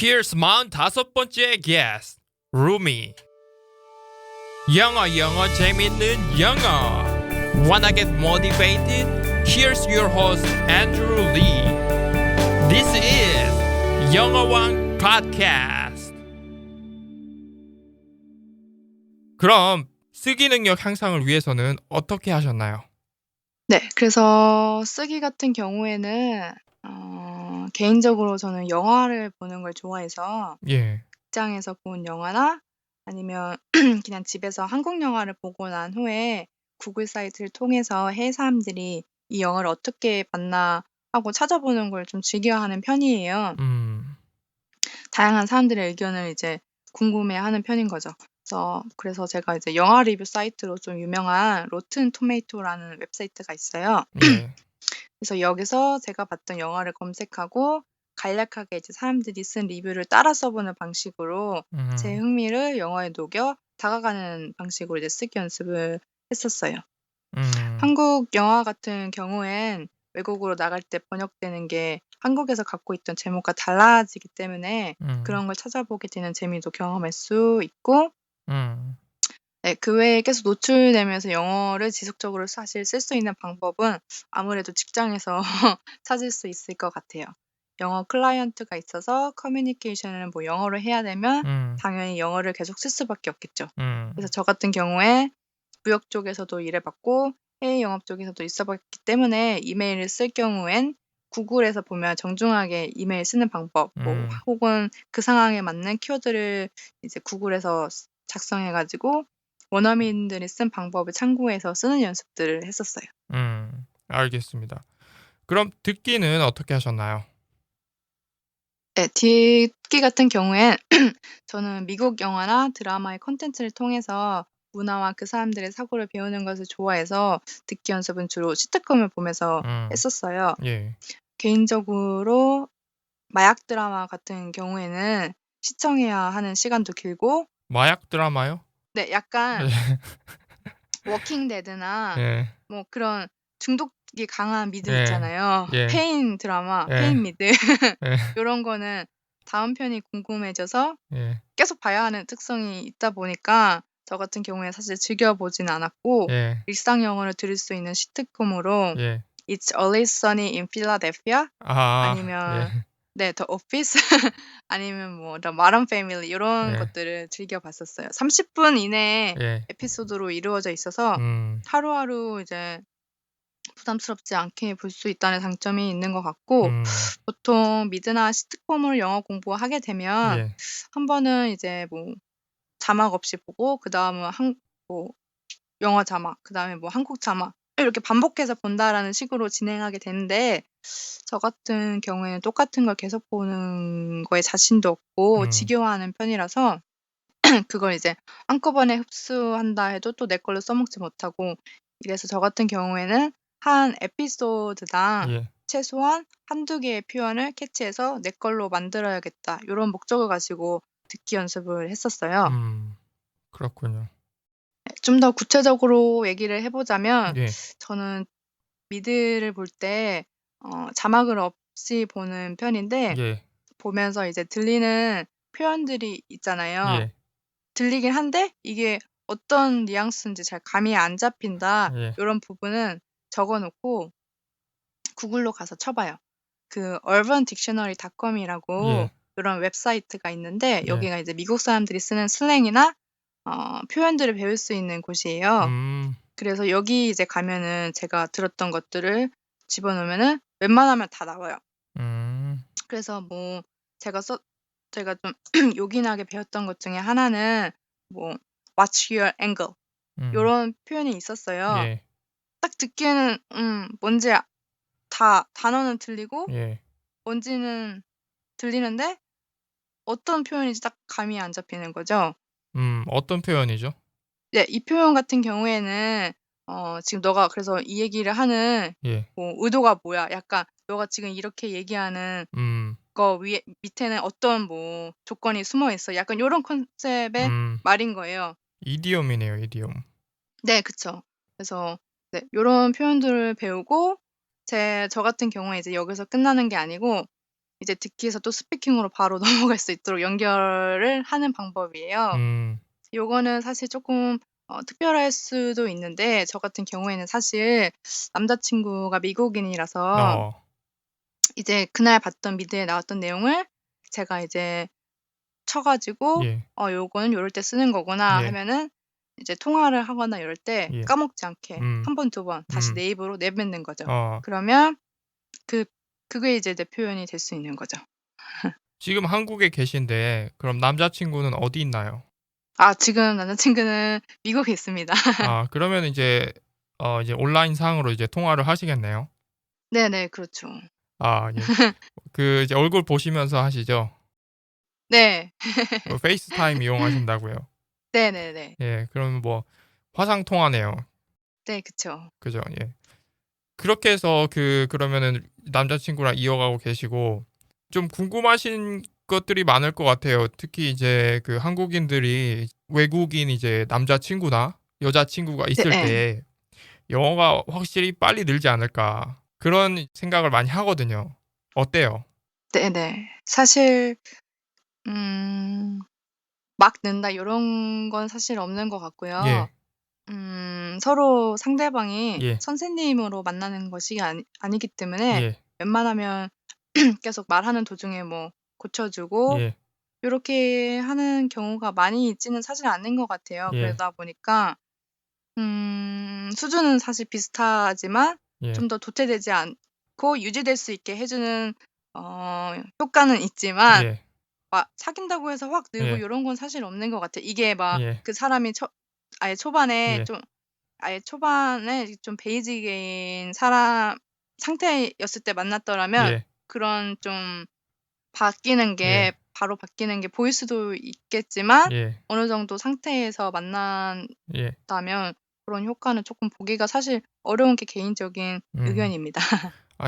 Here's 45번째 guest, 루미. 영어 재밌는 영어. Wanna get motivated? Here's your host, Andrew Lee. This is 영어왕 Podcast. 그럼 쓰기 능력 향상을 위해서는 어떻게 하셨나요? 네, 그래서 쓰기 같은 경우에는 개인적으로 저는 영화를 보는 걸 좋아해서 예. 극장에서 본 영화나 아니면 그냥 집에서 한국 영화를 보고 난 후에 구글 사이트를 통해서 해외 사람들이 이 영화를 어떻게 봤나 하고 찾아보는 걸 좀 즐겨하는 편이에요. 다양한 사람들의 의견을 이제 궁금해하는 편인 거죠. 그래서 제가 이제 영화 리뷰 사이트로 좀 유명한 로튼 토메이토라는 웹사이트가 있어요. 예. 그래서 여기서 제가 봤던 영화를 검색하고 간략하게 이제 사람들이 쓴 리뷰를 따라 써보는 방식으로 제 흥미를 영어에 녹여 다가가는 방식으로 이제 쓰기 연습을 했었어요. 한국 영화 같은 경우엔 외국으로 나갈 때 번역되는 게 한국에서 갖고 있던 제목과 달라지기 때문에 그런 걸 찾아보게 되는 재미도 경험할 수 있고 네, 그 외에 계속 노출되면서 영어를 지속적으로 사실 쓸 수 있는 방법은 아무래도 직장에서 찾을 수 있을 것 같아요. 영어 클라이언트가 있어서 커뮤니케이션을 뭐 영어로 해야 되면 당연히 영어를 계속 쓸 수밖에 없겠죠. 그래서 저 같은 경우에 무역 쪽에서도 일해봤고 해외 영업 쪽에서도 있어봤기 때문에 이메일을 쓸 경우엔 구글에서 보면 정중하게 이메일 쓰는 방법 혹은 그 상황에 맞는 키워드를 이제 구글에서 작성해가지고 원어민들이 쓴 방법을 참고해서 쓰는 연습들을 했었어요. 알겠습니다. 그럼 듣기는 어떻게 하셨나요? 네, 듣기 같은 경우엔 저는 미국 영화나 드라마의 콘텐츠를 통해서 문화와 그 사람들의 사고를 배우는 것을 좋아해서 듣기 연습은 주로 시트콤을 보면서 했었어요. 예. 개인적으로 마약 드라마 같은 경우에는 시청해야 하는 시간도 길고 마약 드라마요? 네, 약간 워킹 데드나 예. 뭐 그런 중독이 강한 미드 예. 있잖아요. 예. 페인 드라마, 예. 페인 미드 예. 이런 거는 다음 편이 궁금해져서 예. 계속 봐야 하는 특성이 있다 보니까 저 같은 경우에 사실 즐겨보진 않았고 예. 일상 영어를 들을 수 있는 시트콤으로 예. It's Always Sunny in Philadelphia 아니면 예. 네, The Office 아니면 뭐 The Modern Family 이런 예. 것들을 즐겨봤었어요. 30분 이내에 예. 에피소드로 이루어져 있어서 하루하루 이제 부담스럽지 않게 볼 수 있다는 장점이 있는 것 같고 보통 미드나 시트콤을 영어 공부하게 되면 예. 한 번은 이제 뭐 자막 없이 보고 그 다음은 뭐 영어 자막, 그 다음에 뭐 한국 자막 이렇게 반복해서 본다라는 식으로 진행하게 되는데 저 같은 경우에는 똑같은 걸 계속 보는 거에 자신도 없고 지겨워하는 편이라서 그걸 이제 한꺼번에 흡수한다 해도 또 내 걸로 써먹지 못하고 이래서 저 같은 경우에는 한 에피소드당 예. 최소한 한두 개의 표현을 캐치해서 내 걸로 만들어야겠다 이런 목적을 가지고 듣기 연습을 했었어요. 그렇군요. 좀 더 구체적으로 얘기를 해보자면 예. 저는 미드를 볼 때 자막을 없이 보는 편인데 예. 보면서 이제 들리는 표현들이 있잖아요. 예. 들리긴 한데 이게 어떤 뉘앙스인지 잘 감이 안 잡힌다. 예. 이런 부분은 적어놓고 구글로 가서 쳐봐요. 그 urbanDictionary.com이라고 예. 이런 웹사이트가 있는데 예. 여기가 이제 미국 사람들이 쓰는 슬랭이나 표현들을 배울 수 있는 곳이에요. 그래서 여기 이제 가면은 제가 들었던 것들을 집어넣으면은 웬만하면 다 나와요. 그래서 뭐 제가 좀 요긴하게 배웠던 것 중에 하나는 뭐 watch your angle 이런 표현이 있었어요. 예. 딱 듣기에는 뭔지 다 단어는 들리고 예. 뭔지는 들리는데 어떤 표현인지 딱 감이 안 잡히는 거죠. 어떤 표현이죠? 네, 이 표현 같은 경우에는 지금 너가 그래서 이 얘기를 하는 예. 뭐 의도가 뭐야? 약간 너가 지금 이렇게 얘기하는 거 밑에는 어떤 뭐 조건이 숨어 있어? 약간 요런 컨셉의 말인 거예요. 이디옴이네요, 이디옴. 네, 그쵸. 그래서 네, 요런 표현들을 배우고 저 같은 경우에 이제 여기서 끝나는 게 아니고 이제 듣기에서 또 스피킹으로 바로 넘어갈 수 있도록 연결을 하는 방법이에요. 요거는 사실 조금 특별할 수도 있는데 저 같은 경우에는 사실 남자친구가 미국인이라서 어. 이제 그날 봤던 미드에 나왔던 내용을 제가 이제 쳐 가지고 예. 요거는 요럴 때 쓰는 거구나 예. 하면은 이제 통화를 하거나 이럴 때 예. 까먹지 않게 음. 한 번, 두 번 다시 음. 내 입으로 내뱉는 거죠. 어. 그러면 그게 이제 내 표현이 될 수 있는 거죠. 지금 한국에 계신데 그럼 남자친구는 어디 있나요? 지금 남자친구는 미국에 있습니다. 그러면 이제 이제 온라인 상으로 이제 통화를 하시겠네요. 네네. 그렇죠. 예. 그 이제 얼굴 보시면서 하시죠? 네. 페이스타임 이용하신다고요? 네네네. 예. 그러면 뭐 화상 통화네요. 네 그쵸. 그죠? 예. 그렇게 해서 그러면은 남자친구랑 이어가고 계시고 좀 궁금하신 것들이 많을 것 같아요. 특히 이제 그 한국인들이 외국인 이제 남자친구나 여자친구가 있을 네예. 때 영어가 확실히 빨리 늘지 않을까 그런 생각을 많이 하거든요. 어때요? 네네. 사실 막 는다 요런 건 사실 없는 것 같고요. 예. 서로 상대방이 예. 선생님으로 만나는 것이 아니기 때문에 예. 웬만하면 계속 말하는 도중에 뭐 고쳐 주고 예. 요렇게 하는 경우가 많이 있지는 사실 않는 것 같아요. 예. 그러다 보니까 수준은 사실 비슷하지만 예. 좀 더 도태되지 않고 유지될 수 있게 해 주는 효과는 있지만 예. 막 사귄다고 해서 확 늘고 예. 요런 건 사실 없는 것 같아요. 이게 막 예. 그 사람이 아예 초반에 예. 좀 아예 초반에 좀 베이직인 사람 상태였을 때 만났더라면 예. 그런 좀 바뀌는 게 예. 바로 바뀌는 게 보일 수도 있겠지만 예. 어느 정도 상태에서 예. 만난다면 그런 효과는 쪼끔 보기가 사실 어려운 게 개인적인 음. 의견입니다.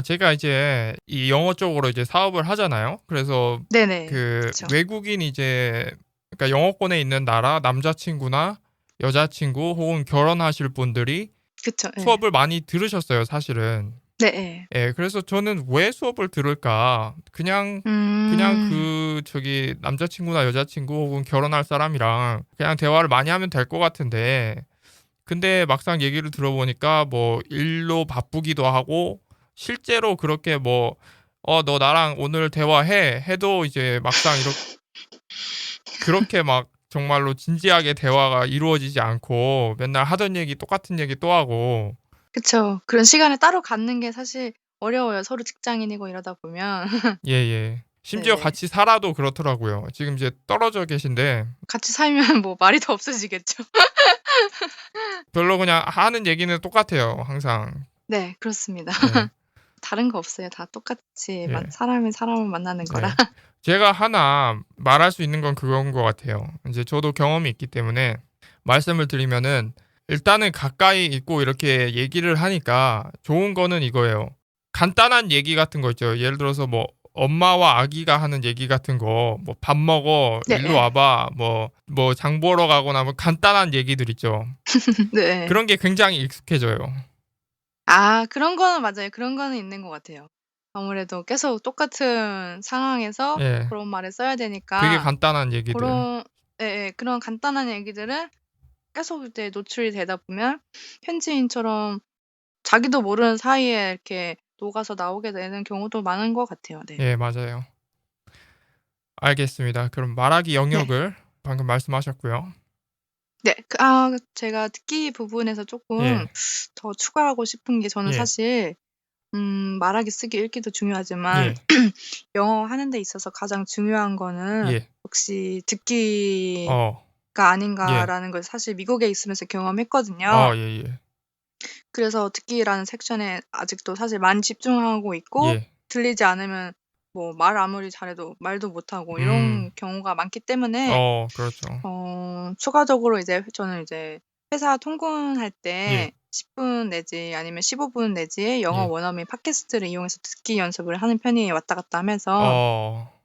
제가 이제 이 영어 쪽으로 이제 사업을 하잖아요. 그래서 네네. 그 그쵸. 외국인 이제 그러니까 영어권에 있는 나라 남자친구나 여자친구 혹은 결혼하실 분들이 그쵸. 예. 수업을 많이 들으셨어요, 사실은. 네예. 예. 그래서 저는 '왜 수업을 들을까? 그냥 음. 저기 남자친구나 여자친구 혹은 결혼할 사람이랑 그냥 대화를 많이 하면 될 것 같은데 근데 막상 얘기를 들어보니까 뭐 일로 바쁘기도 하고 실제로 그렇게 뭐 너 나랑 오늘 대화해 해도 이제 막상 그렇게 막 정말로 진지하게 대화가 이루어지지 않고 맨날 하던 얘기 똑같은 얘기 또 하고 그쵸. 그런 시간을 따로 갖는 게 사실 어려워요. 서로 직장인이고 이러다 보면. 예예. 심지어 네네. 같이 살아도 그렇더라고요. 지금 이제 떨어져 계신데 같이 살면 뭐 말이 더 없어지겠죠. 별로 그냥 하는 얘기는 똑같아요, 항상. 네. 그렇습니다. 예. 다른 거 없어요. 다 똑같이 예. 사람이 사람을 만나는 거라. 예. 제가 하나 말할 수 있는 건 그건 것 같아요. 이제 저도 경험이 있기 때문에 말씀을 드리면은 일단은 가까이 있고 이렇게 얘기를 하니까 좋은 거는 이거예요. 간단한 얘기 같은 거 있죠. 예를 들어서 뭐 엄마와 아기가 하는 얘기 같은 거, 뭐 밥 먹어, 일로 네예. 와봐, 뭐 장 보러 가거나 뭐 간단한 얘기들 있죠. 네. 그런 게 굉장히 익숙해져요. 그런 거는 맞아요. 그런 거는 있는 것 같아요. 아무래도 계속 똑같은 상황에서 예. 그런 말을 써야 되게 되니까 간단한 얘기들. 고런 예예. 그런 간단한 얘기들은 계속 이제 노출이 되다 보면 현지인처럼 자기도 모르는 사이에 이렇게 녹아서 나오게 되는 경우도 많은 것 같아요. 네. 예, 맞아요. 알겠습니다. 그럼 말하기 네. 영역을 방금 말씀하셨고요. 네. 제가 듣기 부분에서 쪼끔 예. 더 추가하고 싶은 게 저는 예. 사실 말하기, 쓰기, 읽기도 중요하지만 예. 영어 하는 데 있어서 가장 중요한 거는 예. 역시 듣기가 어. 예. 아닌가라는 걸 사실 미국에 있으면서 경험했거든요. 예예. 그래서 듣기라는 섹션에 아직도 사실 많이 집중하고 있고 예. 들리지 않으면 뭐 말 아무리 잘해도 말도 못하고 음. 이런 경우가 많기 때문에 그렇죠. 추가적으로 이제 저는 이제 회사 통근할 때 예. 10분 내지 아니면 15분 내지의 영어 예. 원어민 팟캐스트를 이용해서 듣기 연습을 하는 편이에요, 왔다 갔다 하면서. 어.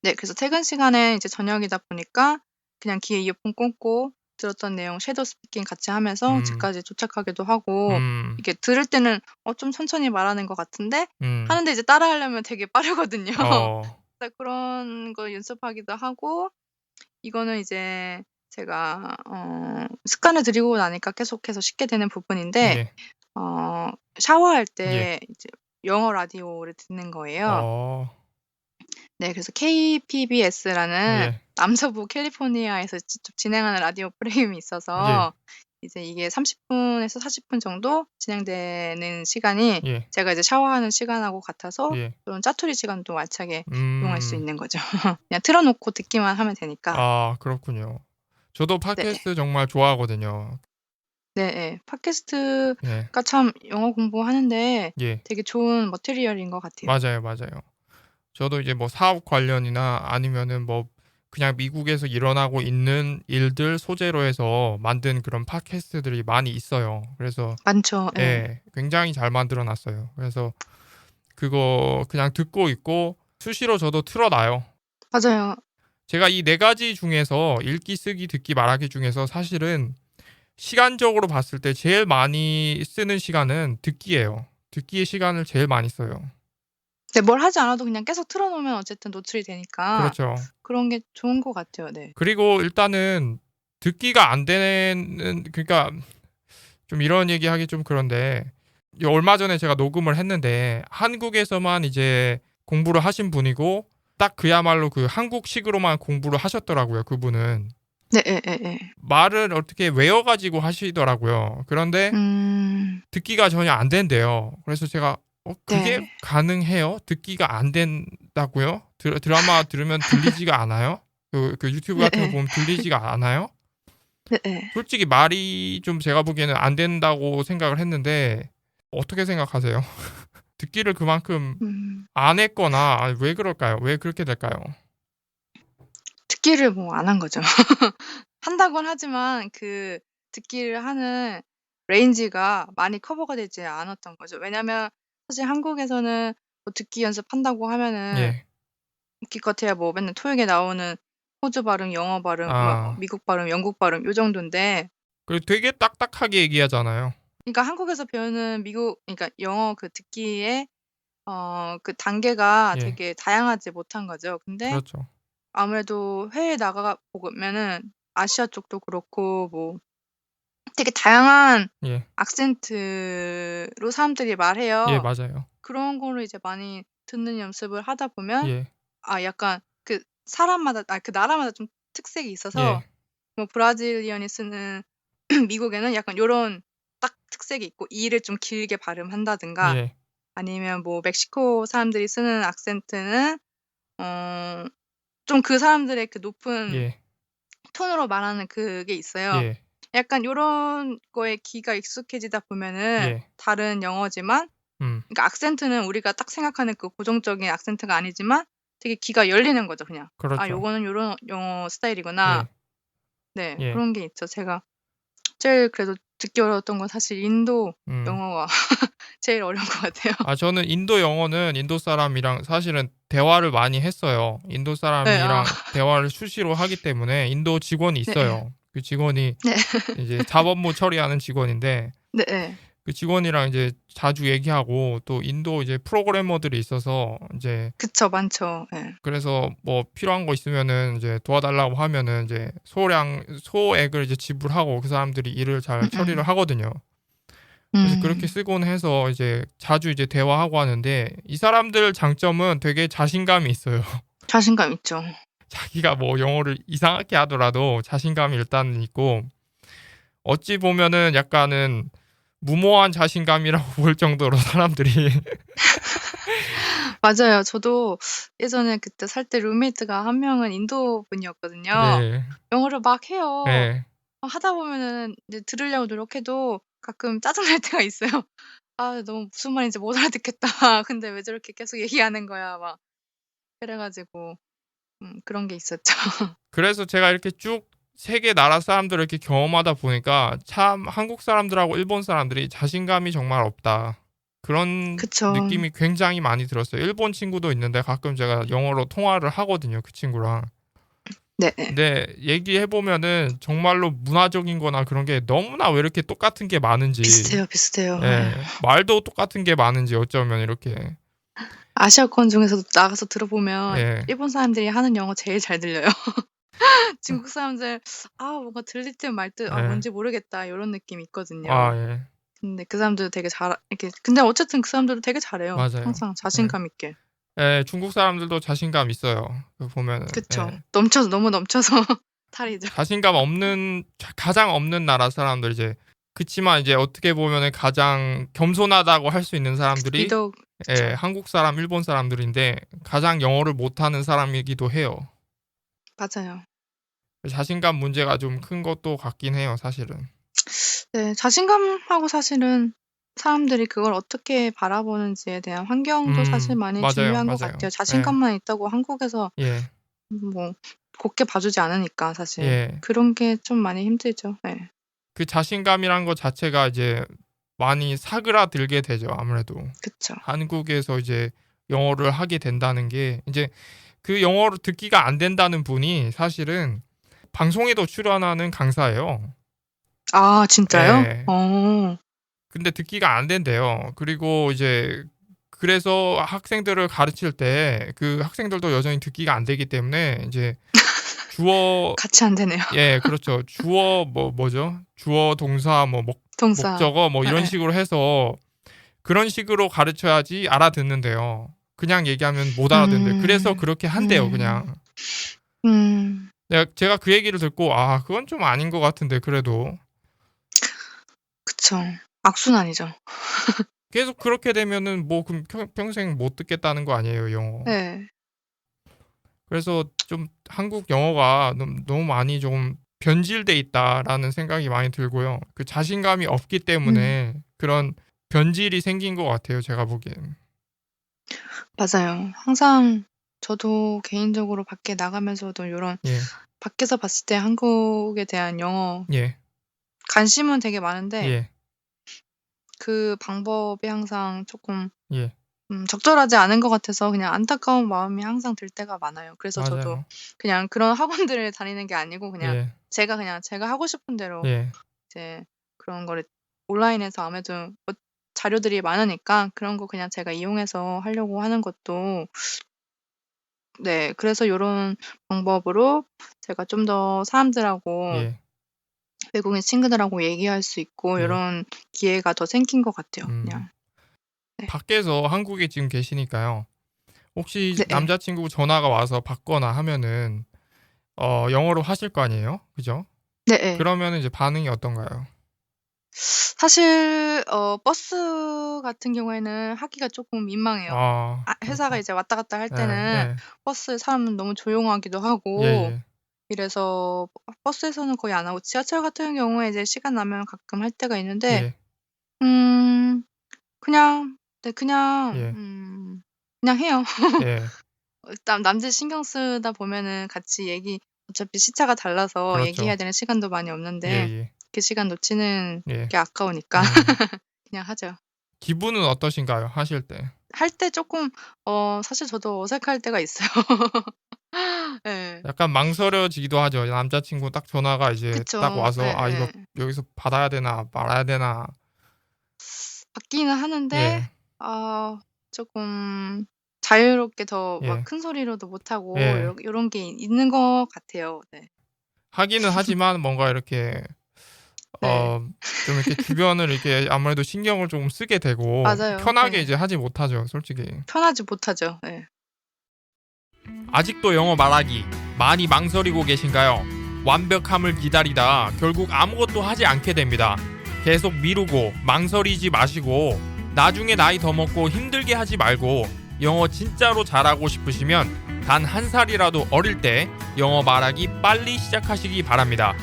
네 그래서 퇴근 시간에 이제 저녁이다 보니까 그냥 귀에 이어폰 꽂고 들었던 내용 섀도우 스피킹 같이 하면서 음. 집까지 도착하기도 하고 이게 들을 때는 좀 천천히 말하는 것 같은데 하는데 이제 따라하려면 되게 빠르거든요. 그래서 그런 거 연습하기도 하고 이거는 이제 제가 습관을 들이고 나니까 계속해서 쉽게 되는 부분인데 예. 샤워할 때 예. 이제 영어 라디오를 듣는 거예요. 어. 네, 그래서 KPBS라는 예. 남서부 캘리포니아에서 직접 진행하는 라디오 프로그램이 예. 있어서 이제 이게 30분에서 40분 정도 진행되는 시간이 예. 제가 이제 샤워하는 시간하고 같아서 예. 그런 짜투리 시간도 알차게 이용할 수 있는 거죠. 그냥 틀어 놓고 듣기만 하면 되니까. 아, 그렇군요. 저도 네. 팟캐스트 정말 좋아하거든요. 네. 예. 팟캐스트가 참 영어 공부하는데 예. 되게 좋은 머티리얼인 것 같아요. 맞아요. 저도 이제 뭐 사업 관련이나 아니면은 뭐 그냥 미국에서 일어나고 있는 일들 소재로 해서 만든 그런 팟캐스트들이 많이 있어요. 그래서 많죠. 예. 예, 굉장히 잘 만들어 놨어요. 그래서 그거 그냥 듣고 있고 수시로 저도 틀어놔요. 맞아요. 제가 이 네 가지 중에서 읽기, 쓰기, 듣기, 말하기 중에서 사실은 시간적으로 봤을 때 제일 많이 쓰는 시간은 듣기예요. 듣기의 시간을 제일 많이 써요. 네, 뭘 하지 않아도 그냥 계속 틀어 놓으면 어쨌든 노출이 되니까 그렇죠. 그런 게 좋은 것 같아요. 네. 그리고 일단은 듣기가 안 되는, 그러니까 좀 이런 얘기하기 좀 그런데 얼마 전에 제가 녹음을 했는데 한국에서만 이제 공부를 하신 분이고 딱 그야말로 그 한국식으로만 공부를 하셨더라고요. 그분은 네, 예. 말을 어떻게 외워가지고 하시더라고요. 그런데 듣기가 전혀 안 된대요. 그래서 제가 그게 네. 가능해요? 듣기가 안 된다고요? 드라마 들으면 들리지가 않아요? 그 유튜브 네, 같은 거 예. 보면 들리지가 않아요? 네, 예. 솔직히 말이 좀 제가 보기에는 안 된다고 생각을 했는데 어떻게 생각하세요? 듣기를 그만큼 안 했거나 왜 그럴까요? 왜 그렇게 될까요? 듣기를 뭐 안 한 거죠. 한다곤 하지만 그 듣기를 하는 레인지가 많이 커버가 되지 않았던 거죠. 왜냐면 사실 한국에서는 뭐 듣기 연습한다고 하면은 예. 기껏해야 뭐 맨날 토익에 나오는 호주 발음, 영어 발음, 뭐 아, 미국 발음, 영국 발음 요 정도인데 그리고 되게 딱딱하게 얘기하잖아요. 그러니까 한국에서 배우는 그러니까 영어 그 듣기의 그 단계가 예, 되게 다양하지 못한 거죠. 근데 그렇죠. 아무래도 해외에 나가 보면은 아시아 쪽도 그렇고 뭐 되게 다양한 예, 악센트로 사람들이 예, 말해요. 맞아요. 그런 거를 이제 많이 듣는 연습을 하다 보면 예, 약간 그 사람마다 그 나라마다 좀 특색이 있어서 예, 뭐 브라질리언이 쓰는 미국에는 약간 요런 딱 특색이 있고 이를 좀 길게 발음한다든가 예, 아니면 뭐 멕시코 사람들이 쓰는 악센트는 어 좀 그 사람들의 그 높은 예, 톤으로 말하는 그게 있어요. 예, 약간 요런 거에 귀가 익숙해지다 보면은 예, 다른 영어지만 음, 그러니까 악센트는 우리가 딱 생각하는 그 고정적인 악센트가 아니지만 되게 귀가 열리는 거죠 그냥. '아 그렇죠. 요거는 요런 영어 스타일이구나.' 예, 네. 예, 그런 게 있죠. 제가 제일 그래도 듣기 어려웠던 건 사실 인도 음. 영어가 제일 어려운 것 같아요. 저는 인도 영어는 인도 사람이랑 사실은 대화를 많이 했어요. 인도 네. 사람이랑 대화를 수시로 하기 때문에 인도 직원이 네예. 있어요. 그 직원이 네. 이제 자본무 처리하는 직원인데 네예. 그 직원이랑 이제 자주 얘기하고 또 인도 이제 프로그래머들이 있어서 이제 그쵸. 많죠. 예. 그래서 뭐 필요한 거 있으면은 이제 도와달라고 하면은 이제 소액을 이제 지불하고 그 사람들이 일을 잘 처리를 하거든요. 그래서 그렇게 쓰곤 해서 이제 자주 이제 대화하고 하는데 이 사람들 장점은 되게 자신감이 있어요. 자신감 있죠. 자기가 뭐 영어를 이상하게 하더라도 자신감이 일단은 있고 어찌 보면은 약간은 무모한 자신감이라고 볼 정도로 사람들이 맞아요. 저도 예전에 그때 살 때 룸메이트가 한 명은 인도 분이었거든요. 네, 영어를 막 해요. 네, 하다 보면은 이제 들으려고 노력해도 가끔 짜증날 때가 있어요. '아 너무 무슨 말인지 못 알아듣겠다. 근데 왜 저렇게 계속 얘기하는 거야.' 막 그래 가지고 그런 게 있었죠. 그래서 제가 이렇게 쭉 세계 나라 사람들을 이렇게 경험하다 보니까 참 한국 사람들하고 일본 사람들이 자신감이 정말 없다. 그런 그쵸. 느낌이 굉장히 많이 들었어요. 일본 친구도 있는데 가끔 제가 영어로 통화를 하거든요. 그 친구랑. 네. 근데 얘기해 보면은 정말로 문화적인 거나 그런 게 너무나 왜 이렇게 똑같은 게 많은지. 비슷해요. 예. 말도 똑같은 게 많은지 어쩌면 이렇게. 아시아권 중에서도 나가서 들어보면 예. 일본 사람들이 하는 영어 제일 잘 들려요. 중국 사람들 뭔가 들릴 듯 말 듯 예. 뭔지 모르겠다 요런 느낌이 있거든요. 아, 예. 근데 그 사람들도 되게 이렇게 근데 어쨌든 그 사람들도 되게 잘해요. 맞아요. 항상 자신감 있게. 예, 중국 사람들도 자신감 있어요. 보면은. 그쵸. 예. 너무 넘쳐서 탈이죠. 자신감 없는 가장 없는 나라 사람들 이제 그치만 이제 어떻게 보면은 가장 겸손하다고 할 수 있는 사람들이 그쵸. 예, 한국 사람, 일본 사람들인데 가장 영어를 못하는 사람이기도 해요. 맞아요. 자신감 문제가 좀 큰 것도 같긴 해요, 사실은. 네, 자신감하고 사실은 사람들이 그걸 어떻게 바라보는지에 대한 환경도 사실 많이 맞아요, 중요한 것 맞아요. 같아요. 자신감만 있다고 한국에서 예, 뭐 곱게 봐주지 않으니까 사실 예. 그런 게 좀 많이 힘들죠. 네. 그 자신감이란 것 자체가 이제 많이 사그라들게 되죠, 아무래도. 그쵸. 한국에서 이제 영어를 하게 된다는 게 이제 그 영어를 듣기가 안 된다는 분이 사실은 방송에도 출연하는 강사예요. 아, 진짜요? 예. 어. 근데 듣기가 안 된대요. 그리고 이제 그래서 학생들을 가르칠 때 그 학생들도 여전히 듣기가 안 되기 때문에 이제 주어 같이 안 되네요. 예, 그렇죠. 주어 뭐죠? 주어 동사 동사. 목적어 이런 네. 식으로 해서 그런 식으로 가르쳐야지 알아듣는데요. 그냥 얘기하면 못 알아듣는데 그래서 그렇게 한대요, 그냥. 제가 그 얘기를 듣고 그건 좀 아닌 것 같은데 그래도 그쵸. 악순환이죠. 계속 그렇게 되면은 뭐 그럼 평생 못 듣겠다는 거 아니에요, 영어. 네. 그래서 좀 한국 영어가 너무 많이 좀 변질돼 있다라는 생각이 많이 들고요. 그 자신감이 없기 때문에 그런 변질이 생긴 것 같아요, 제가 보기엔. 맞아요. 항상 저도 개인적으로 밖에 나가면서도 요런 예, 밖에서 봤을 때 한국에 대한 영어 예, 관심은 되게 많은데 예, 그 방법이 항상 조금 예. 적절하지 않은 것 같아서 그냥 안타까운 마음이 항상 들 때가 많아요. 그래서 저도 맞아요. 그냥 그런 학원들을 다니는 게 아니고 그냥 예, 제가 하고 싶은 대로 예, 이제 그런 거를 온라인에서 아무래도 자료들이 많으니까 그런 거 그냥 제가 이용해서 하려고 하는 것도 네, 그래서 요런 방법으로 제가 좀 더 사람들하고 예, 외국인 친구들하고 얘기할 수 있고 예. 요런 기회가 더 생긴 것 같아요, 그냥. 네. 밖에서 한국에 지금 계시니까요. 혹시 네. 남자친구 전화가 와서 받거나 하면은 영어로 하실 거 아니에요? 그죠? 네. 그러면은 이제 반응이 어떤가요? 사실 버스 같은 경우에는 하기가 조금 민망해요. 회사가 이제 왔다 갔다 할 때는 버스에 사람은 너무 조용하기도 하고 예. 이래서 버스에서는 거의 안 하고 지하철 같은 경우에 이제 시간 나면 가끔 할 때가 있는데 예. 그냥 예. 그냥 해요. 예. 남들 신경 쓰다 보면은 같이 어차피 시차가 달라서 그렇죠. 얘기해야 되는 시간도 많이 없는데 예. 그 시간 놓치는 예. 게 아까우니까 그냥 하죠. 기분은 어떠신가요? 하실 때? 할 때 조금 사실 저도 어색할 때가 있어요. 예. 약간 망설여지기도 하죠. 남자친구 딱 전화가 이제 그쵸. 딱 와서 이거 예예. 여기서 받아야 되나 말아야 되나. 받기는 하는데 예. 조금 자유롭게 더 막 예. 큰 소리로도 못 하고 예. 요런 게 있는 것 같아요. 네. 하기는 하지만 뭔가 이렇게 네. 좀 이렇게 주변을 이렇게 아무래도 신경을 좀 쓰게 되고 맞아요. 편하게 네. 이제 하지 못하죠, 솔직히. 편하지 못하죠. 네. 아직도 영어 말하기 많이 망설이고 계신가요? 완벽함을 기다리다 결국 아무것도 하지 않게 됩니다. 계속 미루고 망설이지 마시고 나중에 나이 더 먹고 힘들게 하지 말고 영어 진짜로 잘하고 싶으시면 단 한 살이라도 어릴 때 영어 말하기 빨리 시작하시기 바랍니다.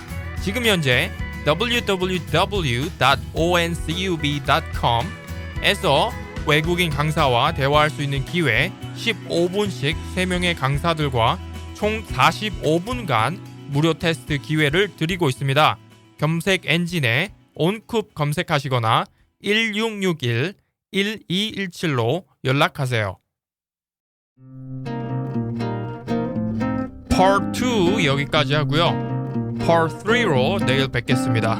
지금 현재 www.oncub.com에서 외국인 강사와 대화할 수 있는 기회 15분씩 3명의 강사들과 총 45분간 무료 테스트 기회를 드리고 있습니다. 검색 엔진에 온쿱 검색하시거나 1661-1217로 연락하세요. Part 2 여기까지 하고요. Part 3로 내일 뵙겠습니다.